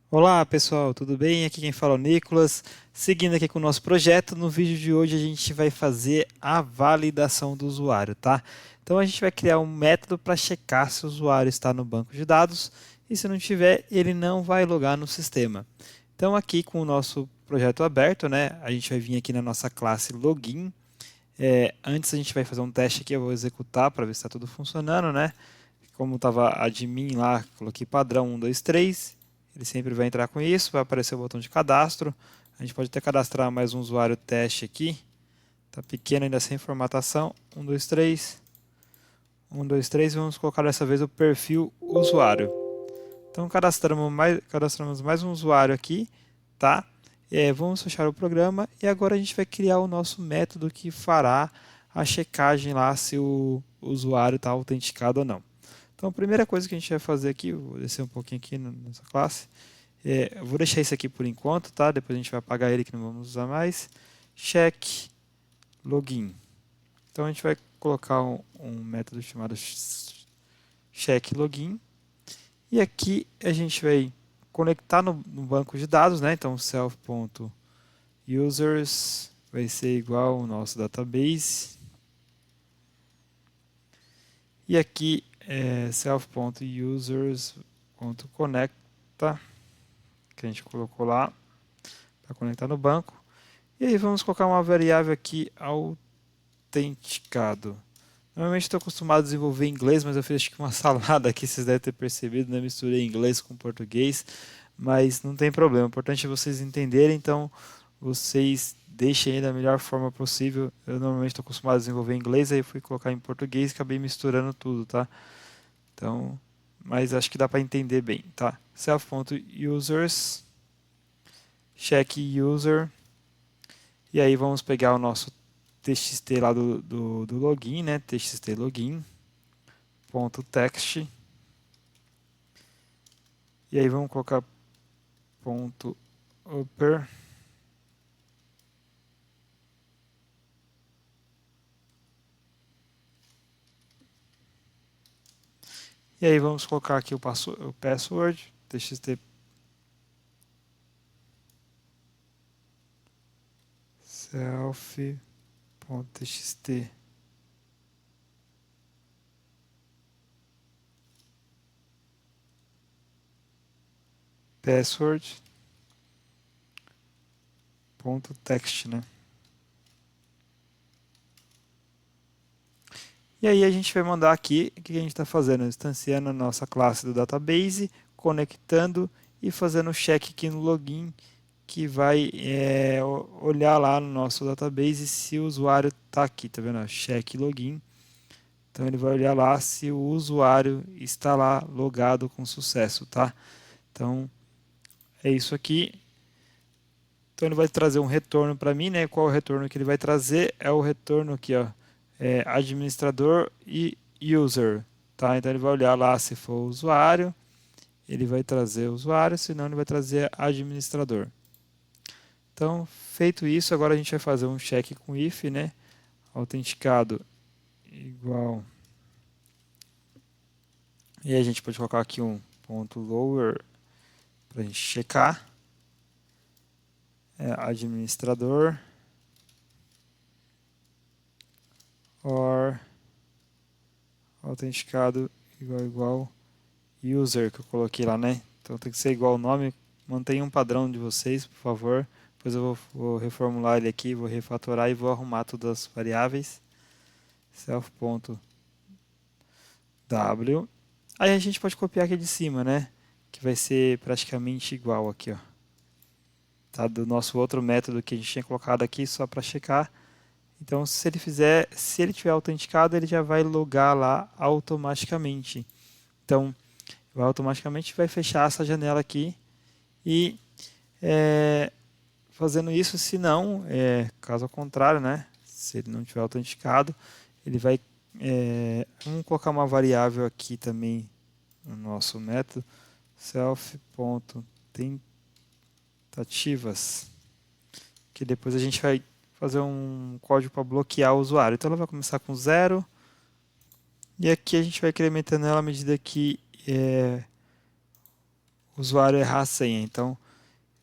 Olá pessoal, tudo bem? Aqui quem fala é o Nicolas. Seguindo aqui com o nosso projeto, no vídeo de hoje a gente vai fazer a validação do usuário, tá? Então a gente vai criar um método para checar se o usuário está no banco de dados e se não tiver, ele não vai logar no sistema. Então aqui com o nosso projeto aberto, né, a gente vai vir aqui na nossa classe login. Antes a gente vai fazer um teste aqui, eu vou executar para ver se está tudo funcionando, né? Como estava admin lá, coloquei padrão 1, 2, 3. Ele sempre vai entrar com isso, vai aparecer o botão de cadastro. A gente pode até cadastrar mais um usuário teste aqui. Está pequeno ainda sem formatação. 1, 2, 3. 1, 2, 3. Vamos colocar dessa vez o perfil usuário. Então cadastramos mais um usuário aqui, tá? Vamos fechar o programa e agora a gente vai criar o nosso método que fará a checagem lá se o usuário está autenticado ou não. Então, a primeira coisa que a gente vai fazer aqui, vou descer um pouquinho aqui na nossa classe, eu vou deixar isso aqui por enquanto, tá? Depois a gente vai apagar ele que não vamos usar mais. Check login. Então a gente vai colocar um método chamado check login e aqui a gente vai conectar no banco de dados, né? Então self.users vai ser igual ao nosso database e aqui self.users.conecta que a gente colocou lá para conectar no banco. E aí vamos colocar uma variável aqui autenticado. Normalmente estou acostumado a desenvolver em inglês, mas eu fiz acho que uma salada aqui, vocês devem ter percebido, né? Misturei inglês com português, mas não tem problema. O importante é vocês entenderem, então vocês deixem aí da melhor forma possível. Eu normalmente estou acostumado a desenvolver em inglês, aí fui colocar em português e acabei misturando tudo, tá? Então, mas acho que dá para entender bem, tá? Self.users, check user, e aí vamos pegar o nosso txt lá do login, né? Txt login, ponto text, e aí vamos colocar ponto upper, e aí vamos colocar aqui o password, txt self.txt password.text, né? E aí a gente vai mandar aqui, o que a gente está fazendo? Instanciando a nossa classe do database, conectando e fazendo o check aqui no login, que vai olhar lá no nosso database se o usuário está aqui, tá vendo? Check login. Então ele vai olhar lá se o usuário está lá logado com sucesso, tá? Então é isso aqui. Então ele vai trazer um retorno para mim, né? Qual é o retorno que ele vai trazer? É o retorno aqui, ó, administrador e user, tá? Então ele vai olhar lá se for o usuário, ele vai trazer o usuário, senão ele vai trazer administrador. Então, feito isso, agora a gente vai fazer um check com if, né? Autenticado igual. E aí a gente pode colocar aqui um ponto lower para a gente checar. Administrador or autenticado igual user que eu coloquei lá, né? Então tem que ser igual o nome. Mantenha um padrão de vocês, por favor. Depois eu vou reformular ele aqui, vou refatorar e vou arrumar todas as variáveis. Self.w. Aí a gente pode copiar aqui de cima, né? Que vai ser praticamente igual aqui, ó. Tá? Do nosso outro método que a gente tinha colocado aqui só para checar. Então, se ele tiver autenticado, ele já vai logar lá automaticamente. Então, automaticamente vai fechar essa janela aqui e fazendo isso, se não, caso ao contrário, né? Se ele não tiver autenticado, ele vai vamos colocar uma variável aqui também no nosso método self.tentativas, que depois a gente vai fazer um código para bloquear o usuário. Então ela vai começar com 0 e aqui a gente vai incrementando ela à medida que o usuário errar a senha. Então,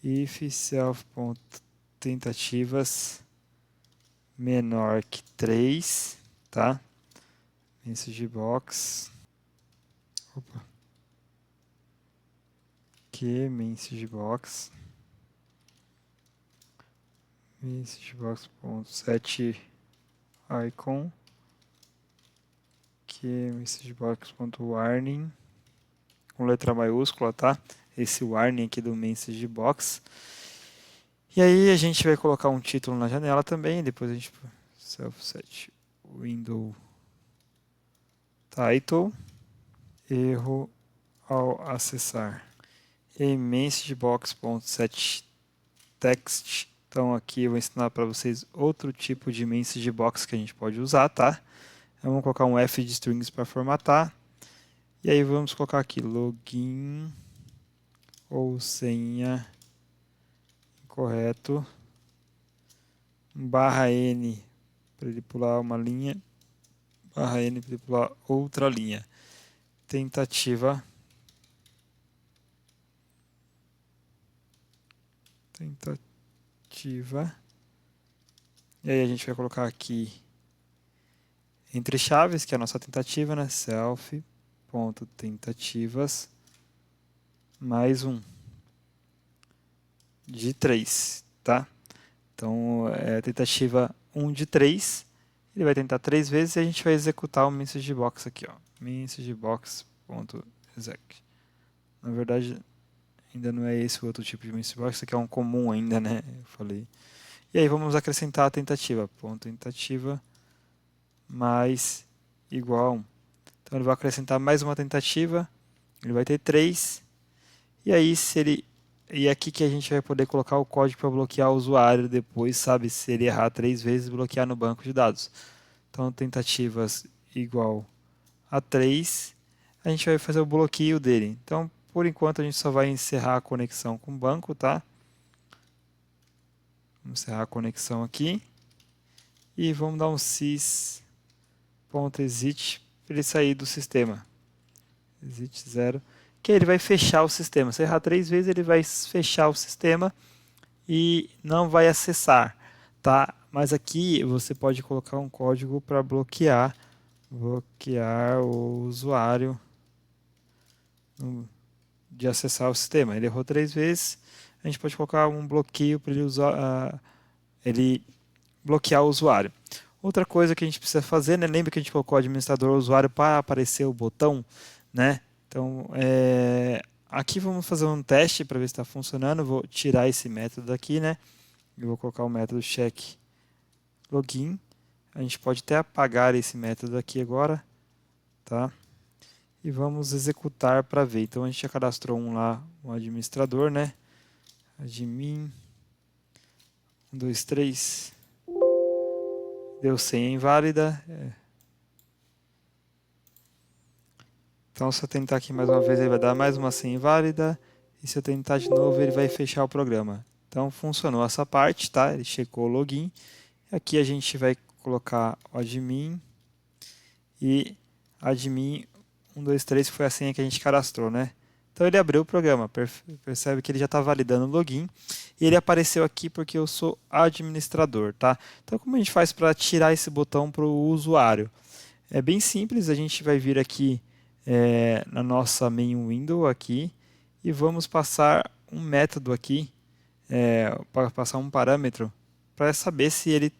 if self.tentativas menor que 3, tá? Message box. Opa. Que message box. Message box.set icon. Que message box.warning. Com letra maiúscula, tá? Esse warning aqui do message box. E aí a gente vai colocar um título na janela também, depois a gente self-set window title, erro ao acessar e messagebox.setText. Então aqui eu vou ensinar para vocês outro tipo de message box que a gente pode usar, tá? Então, vamos colocar um F de strings para formatar. E aí vamos colocar aqui login ou senha incorreto, /n para ele pular uma linha, /n para ele pular outra linha. Tentativa. E aí a gente vai colocar aqui entre chaves, que é a nossa tentativa, né? Self.tentativas mais um de 3, tá? Então, é a tentativa 1 de 3. Ele vai tentar 3 vezes e a gente vai executar o message box aqui, ó. Messagebox.exec. Na verdade, ainda não é esse o outro tipo de message box, isso aqui é um comum ainda, né? Eu falei. E aí vamos acrescentar a tentativa. Tentativa mais igual a 1. Então ele vai acrescentar mais uma tentativa. Ele vai ter 3. E aí se ele... E aqui que a gente vai poder colocar o código para bloquear o usuário depois, sabe? Se ele errar 3 vezes, bloquear no banco de dados. Então tentativas igual a 3. A gente vai fazer o bloqueio dele. Então, por enquanto, a gente só vai encerrar a conexão com o banco, tá? Vamos encerrar a conexão aqui. E vamos dar um sys.exit para ele sair do sistema. Exit 0. Que ele vai fechar o sistema. Se errar 3 vezes, ele vai fechar o sistema e não vai acessar, tá? Mas aqui você pode colocar um código para bloquear o usuário de acessar o sistema. Ele errou 3 vezes, a gente pode colocar um bloqueio para ele bloquear o usuário. Outra coisa que a gente precisa fazer, né? Lembra que a gente colocou o administrador usuário para aparecer o botão, né? Então, aqui vamos fazer um teste para ver se está funcionando. Vou tirar esse método daqui, né? Eu vou colocar o método check login. A gente pode até apagar esse método aqui agora, tá? E vamos executar para ver. Então a gente já cadastrou um administrador, né? Admin 1, 2, 3. Deu senha inválida. Então se eu tentar aqui mais uma vez, ele vai dar mais uma senha inválida. E se eu tentar de novo, ele vai fechar o programa. Então funcionou essa parte, tá? Ele checou o login. Aqui a gente vai colocar o admin e admin 1, 2, 3, que foi a senha que a gente cadastrou, né? Então ele abriu o programa, percebe que ele já está validando o login e ele apareceu aqui porque eu sou administrador, tá? Então como a gente faz para tirar esse botão para o usuário? É bem simples, a gente vai vir aqui na nossa main window aqui e vamos passar um método aqui, para passar um parâmetro para saber se ele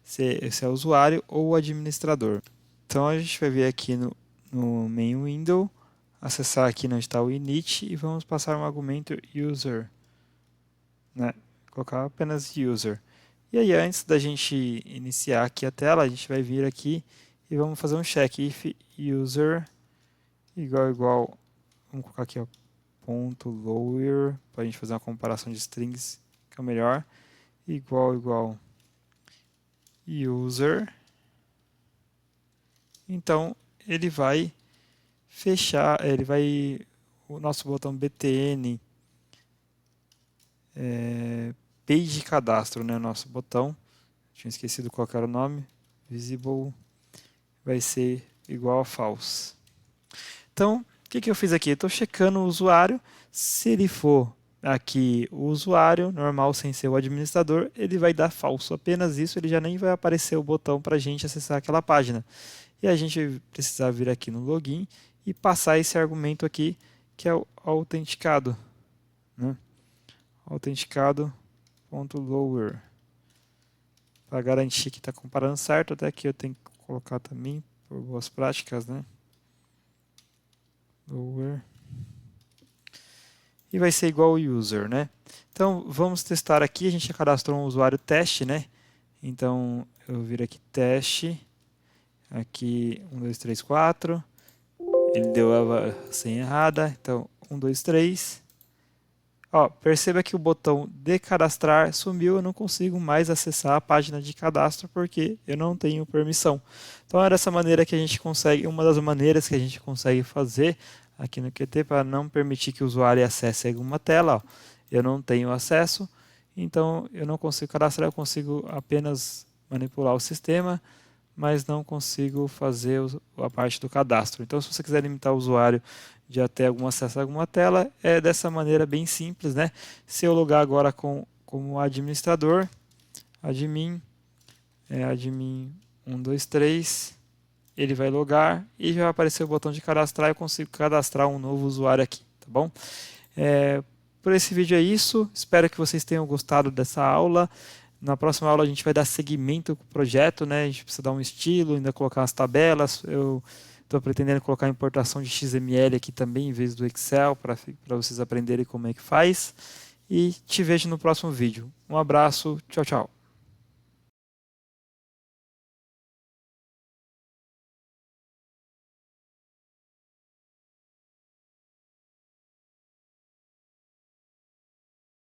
se é o usuário ou o administrador. Então a gente vai vir aqui no main window, acessar aqui onde está o init e vamos passar um argumento user, né? Colocar apenas user. E aí antes da gente iniciar aqui a tela, a gente vai vir aqui e vamos fazer um check if user igual, vamos colocar aqui ó, ponto lower para a gente fazer uma comparação de strings que é o melhor, igual user. Então ele vai fechar, o nosso botão btn page cadastro, né, nosso botão, tinha esquecido qual era o nome, visible vai ser igual a false. Então que eu fiz aqui? Eu estou checando o usuário. Se ele for aqui o usuário normal sem ser o administrador, ele vai dar falso. Apenas isso, ele já nem vai aparecer o botão para a gente acessar aquela página. E a gente precisar vir aqui no login e passar esse argumento aqui, que é o autenticado, né? Autenticado.lower. Para garantir que está comparando certo, até aqui eu tenho que colocar também, por boas práticas, né? Lower. E vai ser igual ao user, né? Então, vamos testar aqui. A gente já cadastrou um usuário teste, né? Então, eu viro aqui teste. Aqui, 1, 2, 3, 4. Ele deu a senha errada. Então, 1, 2, 3. Ó, perceba que o botão de cadastrar sumiu. Eu não consigo mais acessar a página de cadastro porque eu não tenho permissão. Então, é dessa maneira que a gente consegue, uma das maneiras que a gente consegue fazer aqui no Qt para não permitir que o usuário acesse alguma tela. Ó. Eu não tenho acesso, então eu não consigo cadastrar, eu consigo apenas manipular o sistema, mas não consigo fazer a parte do cadastro. Então, se você quiser limitar o usuário de até algum acesso a alguma tela, é dessa maneira bem simples, né? Se eu logar agora como administrador, admin 1, 2, 3, ele vai logar e já vai aparecer o botão de cadastrar. Eu consigo cadastrar um novo usuário aqui, tá bom? Por esse vídeo é isso. Espero que vocês tenham gostado dessa aula. Na próxima aula a gente vai dar seguimento com o projeto, né? A gente precisa dar um estilo, ainda colocar as tabelas. Eu estou pretendendo colocar a importação de XML aqui também, em vez do Excel, para vocês aprenderem como é que faz. E te vejo no próximo vídeo. Um abraço, tchau, tchau.